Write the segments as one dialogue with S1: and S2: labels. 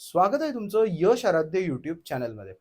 S1: स्वागत आहे तुमचं यश आराध्य यूट्यूब चॅनलमध्ये.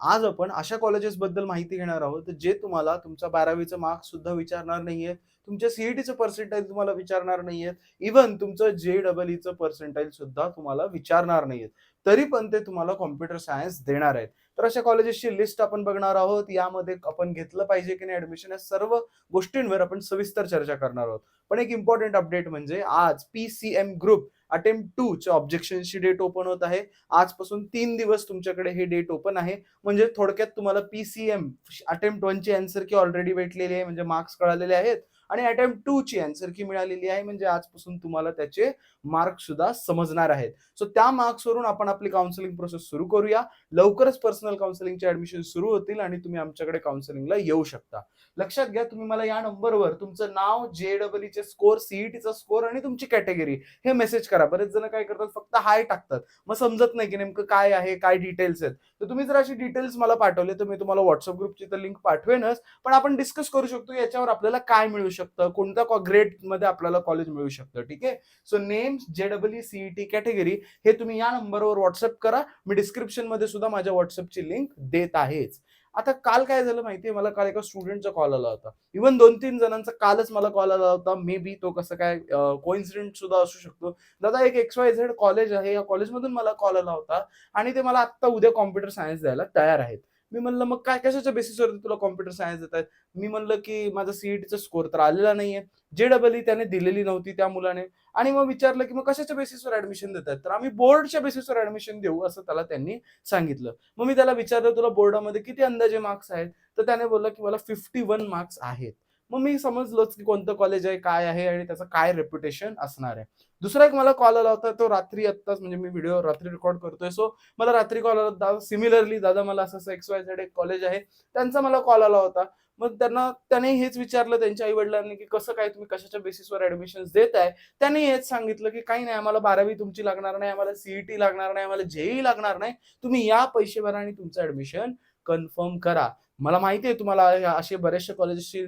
S1: आज आपण अशा कॉलेजेसबद्दल माहिती घेणार आहोत, जे तुम्हाला तुमचा 12वीचं मार्क्स सुद्धा विचारणार नाहीये, तुमच्या सीईटीचं पर्सेंटाइल तुम्हाला विचारणार नाहीयेत, इव्हन तुमचं जे-डबल-ईचं पर्सेंटाइल सुद्धा तुम्हाला विचारणार नाहीयेत. तरी पण ते तुम्हाला कॉम्प्युटर सायन्स देणार आहेत. तर अशा कॉलेजेसची लिस्ट आपण बघणार आहोत. यामध्ये आपण घेतलं पाहिजे की नाही ॲडमिशन, या सर्व गोष्टींवर आपण सविस्तर चर्चा करणार आहोत. पण एक इम्पोर्टंट अपडेट म्हणजे आज पी-सी-एम ग्रुप अटेम्प्ट 2 च्या ऑब्जेक्शनची डेट ओपन होत आहे. आजपासून 3 दिवस तुमच्याकडे हे डेट ओपन आहे. म्हणजे थोडक्यात तुम्हाला पी-सी-एम अटेम्प्ट 1 ची आन्सर की ऑलरेडी भेटलेली आहे, म्हणजे मार्क्स कळालेले आहेत आणि अटेम्प्ट 2 ची आन्सर की मिळालेली आहे, म्हणजे आजपासून तुम्हाला त्याचे मार्क्स सुद्धा समजणार आहेत. सो त्या मार्क्सवरून आपण आपली काउन्सिलिंग प्रोसेस सुरू करूया. लवकरच पर्सनल काउन्सिलिंगचे ॲडमिशन सुरू होतील आणि तुम्ही आमच्याकडे काउन्सिलिंगला येऊ शकता. लक्षात घ्या, तुम्ही मला या नंबरवर तुमचं नाव, जे-डबल-ईचे स्कोर, सीईटीचा स्कोर आणि तुमची कॅटेगरी हे मेसेज करा. बरेच जण काय करतात, फक्त हाय टाकतात. मग समजत नाही की नेमकं काय आहे, काय डिटेल्स आहेत. तर तुम्ही जर अशी डिटेल्स मला पाठवले तर मी तुम्हाला WhatsApp ग्रुपची तर लिंक पाठवेनच, पण आपण डिस्कस करू शकतो याच्यावर आपल्याला काय मिळू शकतं, कोणत्या ग्रेडमध्ये आपल्याला कॉलेज मिळू शकतं. ठीक आहे. सो नेम, जे-डबल-ई, सीईटी, कॅटेगरी हे तुम्ही या नंबरवर WhatsApp करा. मी डिस्क्रिप्शनमध्ये सुद्धा माझ्या WhatsAppची लिंक देत आहेच. आता काल काय झालं माहितीये, मला काल एका स्टुडंटचा कॉल आला होता. इव्हन 2-3 जणांचा कालच मला कॉल आला होता. मे बी तो कसं काय कोइन्सिडेंट सुद्धा असू शकतो. दादा, एक XYZ कॉलेज आहे, या कॉलेजमधून मला कॉल आला होता आणि ते मला आत्ता उद्या कॉम्प्युटर सायन्स द्यायला तयार आहेत. मी म्हणलं, मग काय कशाच्या बेसिसवरती तुला कॉम्प्युटर सायन्स देतायत? मी म्हणलं की माझा सीईटीचा स्कोर तर आलेला नाहीये. जे-डबल-ई त्याने दिलेली नव्हती त्या मुलाने. आणि मग विचारलं की मग कशाच्या बेसिसवर ॲडमिशन देतायत? तर आम्ही बोर्डच्या बेसिसवर ॲडमिशन देऊ असं त्याला त्यांनी सांगितलं. मग मी त्याला विचारलं, तुला बोर्डामध्ये किती अंदाजे मार्क्स आहेत? तर त्याने बोलला की मला 51 मार्क्स आहेत. मग मी समजलोच की कोणतं कॉलेज आहे, काय आहे आणि त्याचं काय रेप्युटेशन असणार आहे. दुसरा एक मला कॉल आला होता, तो रात्री आत्ताच, म्हणजे मी व्हिडिओ रात्री रेकॉर्ड करतोय, सो मला रात्री कॉल आला होता. सिमिलरली, दादा मला असं XYZ एक कॉलेज आहे, त्यांचा मला कॉल आला होता. मग त्याने हेच विचारलं त्यांच्या आई-वडिलांनी की कसं काय, तुम्ही कशाच्या बेसिसवर ॲडमिशन्स देताय? त्यांनी हेच सांगितलं की काही नाही, आम्हाला 12वी तुमची लागणार नाही, आम्हाला सीईटी लागणार नाही, आम्हाला जे लागणार नाही. तुम्ही या, पैसे भरा आणि तुमचं ॲडमिशन कन्फर्म करा. मला माहिती आहे तुम्हाला असे बरेचसे कॉलेजेसची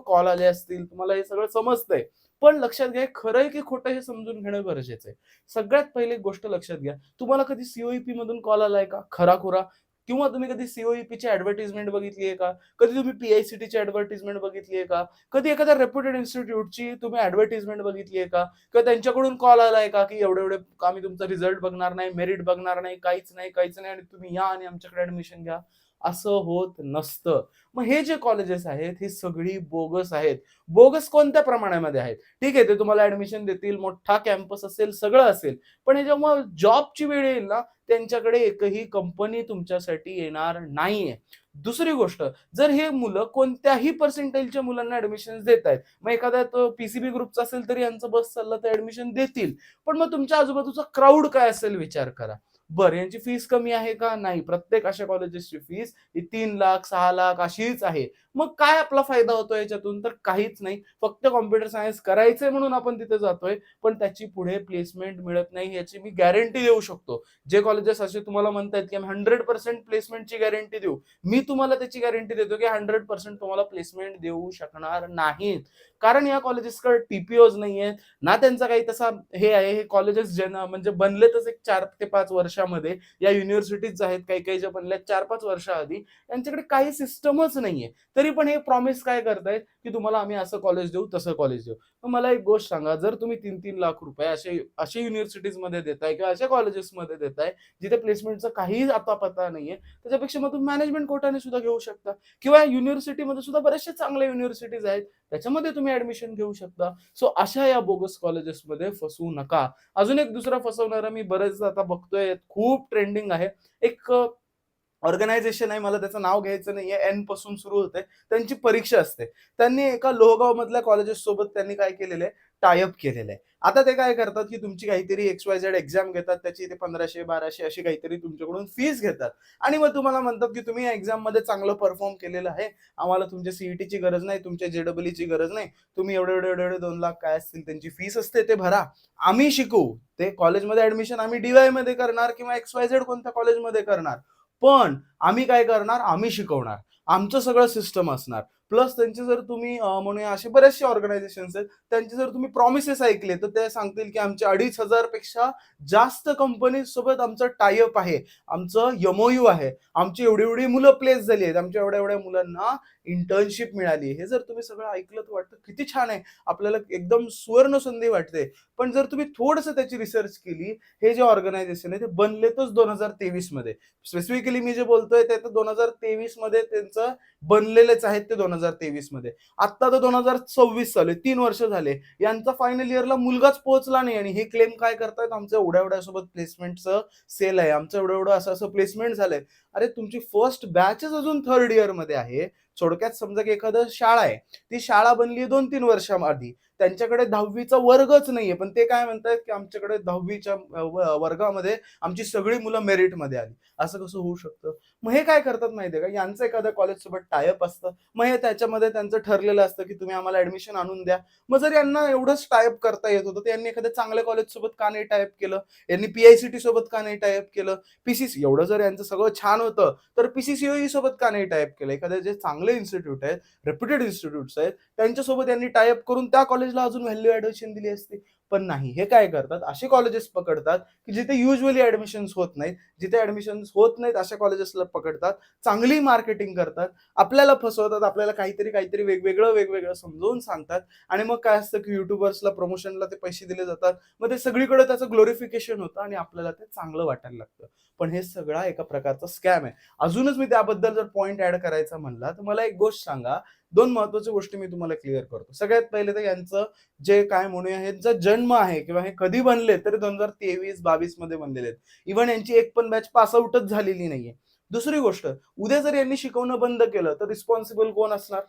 S1: कॉल आले असतील. तुम्हाला हे सगळं समजतंय. पण लक्षात घ्या, खरं आहे की खोटं हे समजून घेणं गरजेचं आहे. सगळ्यात पहिली एक गोष्ट लक्षात घ्या, तुम्हाला कधी COEP मधून कॉल आलाय का? खरा-खुरा? किंवा तुम्ही कधी COEPची ॲडव्हर्टाइजमेंट बघितली आहे का? कधी तुम्ही PICTची ॲडव्हर्टाइजमेंट बघितली आहे का? कधी एखाद्या रेप्युटेड इन्स्टिट्यूटची तुम्ही ॲडव्हर्टाइजमेंट बघितली आहे का? किंवा त्यांच्याकडून कॉल आलाय का, की एवढे-एवढे आम्ही तुमचा रिझल्ट बघणार नाही, मेरिट बघणार नाही, काहीच नाही, काहीच नाही आणि तुम्ही या आणि आमच्याकडे ॲडमिशन घ्या. असं होत नसतं. मग हे जे कॉलेजेस आहेत, ही सगळी बोगस आहेत. बोगस कोणत्या प्रमाणामध्ये आहेत? ठीक आहे, ते तुम्हाला ॲडमिशन देतील, मोठा कॅम्पस असेल, सगळं असेल. पण हे जेव्हा जॉबची वेळ येईल ना, त्यांच्याकडे एकही कंपनी तुमच्यासाठी येणार नाहीये. दुसरी गोष्ट, जर हे मुलं कोणत्याही पर्सेंटाइलच्या मुलांना ॲडमिशन्स देतायत, मग एखादा तो पी ग्रुपचा असेल तरी यांचा बस चालला तर ॲडमिशन देतील. पण मग तुमच्या आजूबाजूचा क्राउड काय असेल विचार करा. बरं, यांची फीस कमी आहे का? नाही. प्रत्येक अशा कॉलेजेसची फीस ही 3,00,000, 6,00,000 अशीच आहे. मग काय आपला फायदा होतोय याच्यातून? तर काहीच नाही. फक्त कॉम्प्युटर सायन्स करायचंय म्हणून आपण तिथे जातोय, पण त्याची पुढे प्लेसमेंट मिळत नाही याची मी गॅरंटी देऊ शकतो. जे कॉलेजेस असे तुम्हाला म्हणतायत की आम्ही 100% प्लेसमेंटची गॅरंटी देऊ, मी तुम्हाला त्याची गॅरंटी देतो की 100% तुम्हाला प्लेसमेंट देऊ शकणार नाहीत. कारण या कॉलेजेसकडे TPOज नाहीयेत, ना त्यांचा काही तसा हे आहे. हे कॉलेजेस म्हणजे बनलेतच एक 4 ते 5 वर्षामध्ये. या युनिव्हर्सिटीज आहेत काही-काही ज्या बनल्या 4-5 वर्षाआधी, त्यांच्याकडे काही सिस्टमच नाहीये. तरी पण हे प्रॉमिस काय करतायत, की तुम्हाला आम्ही असं कॉलेज देऊ, तसं कॉलेज देऊ. मग मला एक गोष्ट सांगा, जर तुम्ही 3-3 लाख रुपये असे युनिव्हर्सिटीजमध्ये देताय किंवा अशा कॉलेजेसमध्ये देताय, जिथे प्लेसमेंटचा काहीही अता-पत्ता नाहीये, त्याच्यापेक्षा मग तुम्ही मॅनेजमेंट कोटाने सुद्धा घेऊ शकता किंवा युनिव्हर्सिटीमध्ये सुद्धा बऱ्याचशा चांगल्या युनिव्हर्सिटीज आहेत, त्याच्यामध्ये तुम्ही ॲडमिशन घेऊ शकता. सो अशा या बोगस कॉलेजेसमध्ये फसवू नका. अजून एक दुसरा फसवणारा मी बरेचदा आता बघतोय, खूप ट्रेंडिंग आहे. एक ऑर्गनायझेशन आहे, मला त्याचं नाव घ्यायचं नाहीये, एन पासून सुरू होते. त्यांची परीक्षा असते. त्यांनी एका लोहगावमधल्या कॉलेजेस सोबत त्यांनी काय केलेलं आहे, टाय अप केलेलं आहे. आता ते काय करतात, की तुमची काहीतरी XYZ एक्झाम घेतात, त्याची ते 1500-1200 अशी काहीतरी तुमच्याकडून फीस घेतात आणि मग तुम्हाला म्हणतात, की तुम्ही या एक्झाममध्ये चांगलं परफॉर्म केलेलं आहे. आम्हाला तुमच्या सीईटीची गरज नाही, तुमच्या जे-डबल-ईची गरज नाही. तुम्ही एवढे 2 लाख काय असतील त्यांची फीस असते ते भरा. आम्ही शिकवू. ते कॉलेजमध्ये ॲडमिशन आम्ही DYमध्ये करणार किंवा XYZ कोणत्या कॉलेजमध्ये करणार. पण आम्ही काय करणार, आम्ही शिकवणार. आमचं सगळं सिस्टम असणार. प्लस त्यांचे जर तुम्ही म्हणूया असे बरेचसे ऑर्गनायझेशन्स आहेत, त्यांचे जर तुम्ही प्रॉमिसेस ऐकले तर ते सांगतील की आमचे 2,500 पेक्षा जास्त कंपनी सोबत आमचं टायअप आहे, आमचं एमओयू आहे, आमची एवढी एवढी मुलं प्लेस झाली आहेत, आमच्या एवढ्या एवढ्या मुलांना इंटर्नशिप मिळाली. हे जर तुम्ही सगळं ऐकलं तर वाटतं किती छान आहे, आपल्याला एकदम सुवर्ण संधी वाटते. पण जर तुम्ही थोडंसं त्याची रिसर्च केली, हे जे ऑर्गनायझेशन आहे ते बनलेतच 2023 मध्ये. स्पेसिफिकली मी जे बोलतोय ते तर 2023 मध्ये त्यांचं बनलेलेच आहेत ते 2023 मध्ये. आत्ता तर 2026 चालू आहे, 3 वर्ष झाले. यांचा फायनल इयरला मुलगाच पोहोचला नाही आणि हे क्लेम काय करतायत, आमचं एवढ्या एवढ्या सोबत प्लेसमेंटचं सेल आहे, आमचं एवढं एवढं असं असं प्लेसमेंट झालंय. अरे तुमची फर्स्ट बॅचच अजून थर्ड इयर मध्ये आहे. थोडक्यात समजा की एखादं शाळा आहे, ती शाळा बनली 2-3 वर्षांआधी, त्यांच्याकडे 10वीचा वर्गच नाहीये, पण ते काय म्हणतायत की आमच्याकडे 10वीच्या वर्गामध्ये आमची सगळी मुलं मेरिटमध्ये आली. असं कसं होऊ शकतं? मग हे काय करतात माहितीये का, यांचं एखाद्या कॉलेज सोबत टायअप असतं, मग हे त्याच्यामध्ये त्यांचं ठरलेलं असतं की तुम्ही आम्हाला ऍडमिशन आणून द्या. मग जर यांना एवढंच टायअप करता येत होतं तर यांनी एखाद्या चांगल्या कॉलेज सोबत का नाही टायअप केलं, यांनी पीआयसीटी सोबत का नाही टायअप केलं, पीसीसी एवढं जर यांचं सगळं छान होतं तर पीसीसीओई सोबत का नाही टायअप केलं, एखाद्या जे चांगले इन्स्टिट्यूट आहेत, रेप्युटेड इन्स्टिट्यूट्स आहेत, त्यांच्यासोबत यांनी टायअप करून त्या कॉलेजला अजून व्हॅल्यू ऍडिशन दिली असती. पण नाही, हे काय करतात, असे कॉलेजेस पकडतात की जिथे युजली ऍडमिशन्स होत नाहीत, जिथे ऍडमिशन्स होत नाहीत अशा कॉलेजेसला पकडतात, चांगली मार्केटिंग करतात, आपल्याला फसवतात, आपल्याला काहीतरी काहीतरी वेगवेगळं वेगवेगळं समजावून सांगतात आणि मग काय असतं की युट्यूबर्सला प्रमोशनला ते पैसे दिले जातात, मग ते सगळीकडे त्याचं ग्लोरिफिकेशन होतं आणि आपल्याला ते चांगलं वाटायला लागतं. पण हे सगळा एका प्रकारचा स्कॅम आहे. अजूनच मी त्याबद्दल जर पॉइंट ऍड करायचा म्हणला तर मला एक गोष्ट सांगा, 2 महत्त्वाच्या गोष्टी मी तुम्हाला क्लिअर करतो. सगळ्यात पहिले तर यांचं जे काय म्हणूया यांचा जन्म आहे किंवा हे कधी बनले तर 2023-22 मध्ये बनलेले आहेत. इव्हन यांची एक पण बॅच पास आउटच झालेली नाहीये. दुसरी गोष्ट, उद्या जर यांनी शिकवणं बंद केलं तर रिस्पॉन्सिबल कोण असणार?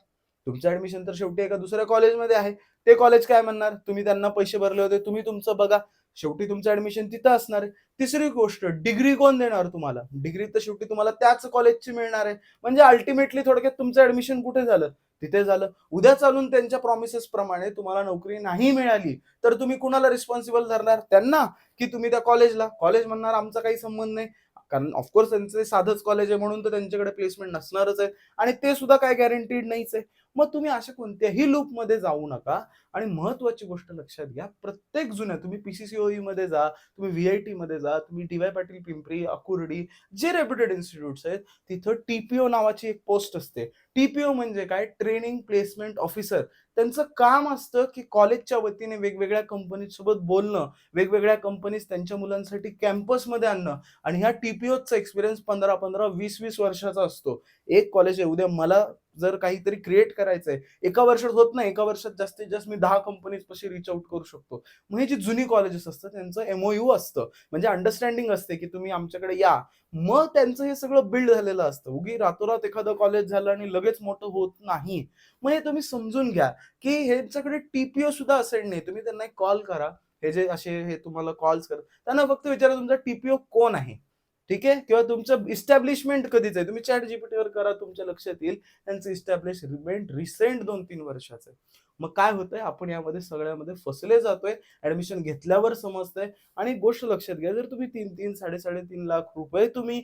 S1: तुमचं ऍडमिशन तर शेवटी एका दुसऱ्या कॉलेजमध्ये आहे. ते कॉलेज काय म्हणणार, तुम्ही त्यांना पैसे भरले होते, तुम्ही तुमचं बघा. शेवटी तुमचं ऍडमिशन तिथं असणार आहे. तिसरी गोष्ट, डिग्री कोण देणार तुम्हाला? डिग्री तर शेवटी तुम्हाला त्याच कॉलेजची मिळणार आहे. म्हणजे अल्टिमेटली थोडक्यात तुमचं ऍडमिशन कुठे झालं? तिथे झालं. उद्या चालून त्यांच्या प्रॉमिसेस प्रमाणे तुम्हाला नोकरी नाही मिळाली तर तुम्ही कुणाला रिस्पॉन्सिबल धरणार? त्यांना की तुम्ही त्या कॉलेजला? कॉलेज म्हणणार आमचा काही संबंध नाही. कारण ऑफकोर्स त्यांचं साधंच कॉलेज आहे म्हणून तर त्यांच्याकडे प्लेसमेंट नसणारच आहे आणि ते सुद्धा काय गॅरंटीड नाहीच आहे. मग तुम्ही अशा कोणत्याही लूपमध्ये जाऊ नका आणि महत्त्वाची गोष्ट लक्षात घ्या, प्रत्येक जुन्या तुम्ही पीसीसीओई मध्ये जा, तुम्ही व्हीआयटी मध्ये जा, तुम्ही डी.वाय. पाटील पिंपरी, अकुर्डी, जे रेप्युटेड इन्स्टिट्यूट्स आहेत, तिथं टीपीओ नावाची एक पोस्ट असते. टीपीओ म्हणजे काय? Training placement officer. त्यांचं काम असतं की कॉलेजच्या वतीने वेगवेगळ्या कंपनीसोबत बोलणं, वेगवेगळ्या कंपनीज त्यांच्या मुलांसाठी कॅम्पसमध्ये आणणं आणि ह्या टीपीओचा एक्सपिरियन्स 15-15, 20-20 वर्षाचा असतो. एक कॉलेज आहे, उद्या मला जर काहीतरी क्रिएट करायचंय, एका वर्षात होत नाही, एका वर्षात जास्तीत जास्त मी 10 कंपनीज पाशी रीच आउट करू शकतो. मग ही जी जुनी कॉलेजेस असतात त्यांचं एमओयू असतं, म्हणजे अंडरस्टँडिंग असते की तुम्ही आमच्याकडे या. मग त्यांचं हे सगळं बिल्ड झालेलं असतं. उगी रातोरात एखादं कॉलेज झालं आणि लगेच मोठं होत नाही. मग हे तुम्ही समजून घ्या की ह्यांच्याकडे टीपीओ सुद्धा असेल नाही. तुम्ही त्यांना एक कॉल करा. हे जे असे हे तुम्हाला कॉल्स करतात, त्यांना फक्त विचारा तुमचा टीपीओ कोण आहे? ठीक आहे? किंवा तुमचं इस्टॅब्लिशमेंट कधीच आहे? तुम्ही चॅट जीपीटीवर करा, तुमच्या लक्षात येईल. त्यांचं इस्टॅब्लिशमेंट रिसेंट 2-3 वर्षाचं आहे. मग काय होतंय, आपण यामध्ये सगळ्यामध्ये फसले जातोय. ऍडमिशन घेतल्यावर समजतंय आणि एक गोष्ट लक्षात घ्या, जर तुम्ही 3-3, 3.5 लाख रुपये तुम्ही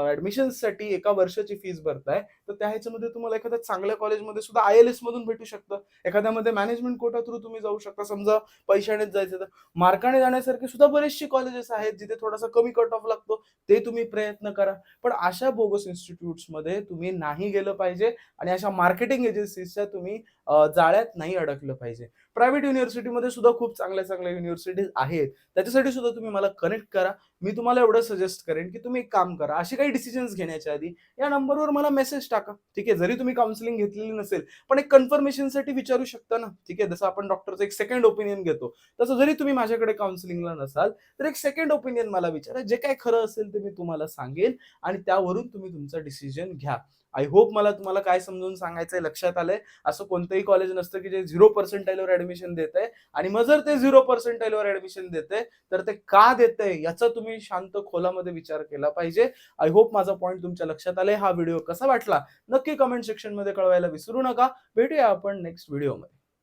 S1: ऍडमिशनसाठी एका वर्षाची फीस भरताय, तर त्या ह्याच्यामध्ये तुम्हाला एखाद्या चांगल्या कॉलेजमध्ये सुद्धा आयएलएस मधून भेटू शकतं. एखाद्यामध्ये मॅनेजमेंट कोटा थ्रू तुम्ही जाऊ शकता. समजा पैशानेच जायचं तर मार्काने जाण्यासारखे सुद्धा बरेचसे कॉलेजेस आहेत जिथे थोडासा कमी कट ऑफ लागतो. ते तुम्ही प्रयत्न करा. पण अशा बोगस इन्स्टिट्यूट्समध्ये तुम्ही नाही गेलं पाहिजे आणि अशा मार्केटिंग एजन्सीजच्या तुम्ही जाळ्यात नाही अडकलं पाहिजे. प्रायव्हेट युनिव्हर्सिटीमध्ये सुद्धा खूप चांगल्या चांगल्या युनिव्हर्सिटीज आहेत. त्याच्यासाठी सुद्धा तुम्ही मला कनेक्ट करा. मी तुम्हाला एवढं सजेस्ट करेन की तुम्ही एक काम करा. असे काही डिसिजन्स घेण्याच्या आधी या नंबरवर मला मेसेज टाका. ठीक आहे. जरी तुम्ही काउन्सिलिंग घेतलेली नसेल, पण एक कन्फर्मेशनसाठी विचारू शकता ना. ठीक आहे. जसं आपण डॉक्टरचं एक सेकंड ओपिनियन घेतो. तसं जरी तुम्ही माझ्याकडे काउन्सिलिंगला नसाल, तर एक सेकंड ओपिनियन मला विचारा. जे काही खरं असेल ते मी तुम्हाला सांगेन आणि त्यावरून तुम्ही तुमचा डिसिजन घ्या. आय होप मला तुम्हाला काय समजून सांगायचंय लक्षात आलंय. असं कोणतंही कॉलेज नसतं की जे 0 पर्सेंटाईलवर ऍडमिशन देतंय आणि मग जर ते 0 पर्सेंटाईलवर ऍडमिशन देतंय, तर ते का देतंय याचा तुम्ही शांत खोलामध्ये विचार केला पाहिजे. आय होप माझा पॉइंट तुमच्या लक्षात आलाय. हा व्हिडिओ कसा वाटला नक्की कमेंट सेक्शन मध्ये कळवायला विसरू नका. भेटूया आपण नेक्स्ट व्हिडिओमध्ये.